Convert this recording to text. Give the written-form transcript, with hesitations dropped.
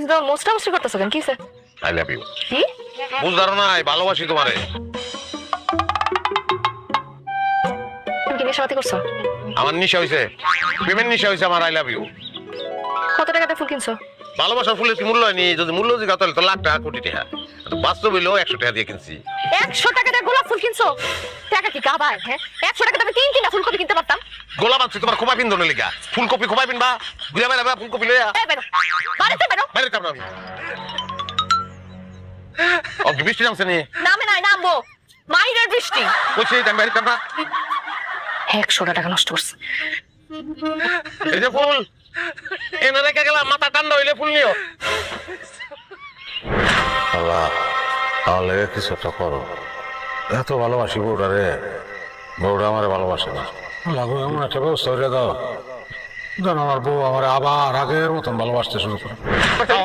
তো মোস্টা মুস্টি করতেছো কেন? কিসে? I love you. কি? বুঝদার নাই, ভালোবাসি তোমারে। তুমি কি নেশাপাতি করছো? আমার নিশা হইছে, প্রেমের নিশা হইছে আমার। I love you. কত টাকাতে ফুল কিনছো? ভালোবাসার ফুলের কি মূল্য হয়নি? যদি মূল্য জিজ্ঞাসা তাহলে তো লাখ টাকা, কোটি টাকা। বাস্তব হইলেও 100 টাকা দিয়ে কিনছি। 100 টাকা দিয়ে গোলাপ ফুল কিনছো? টাকা কি গাবায়? হ্যাঁ, 100 টাকা আমি তিনটা ফুলকপি কিনতে পারতাম। গোলাপ আনছি তোমার খোপা পিন্দনের লিগা। ফুলকপি খোপা পিনবা, ঘুরে বেড়াবা ফুলকপি লইয়া। এই বেরো, বাড়িতে বেরো। বাইরে কাম আমি ও বৃষ্টি নামছে নি? নামে নাই, নামবো। মাইরের বৃষ্টি। কইছি আমি বাইরে কাম না। 100 টাকা নষ্ট করছে। এই যে ফুল এনে রেখে গেলাম, মাথা ঠান্ডা হইলে ফুল নিও। আল্লাহ, তাহলে কিছু একটা করো। এত ভালোবাসি বউটা রে, বউটা আমার ভালোবাসে না। লাগো এমন একটা ব্যবস্থা করে দাও যেন আমার বউ আমার আবার আগের মতন ভালোবাসতে শুরু করে।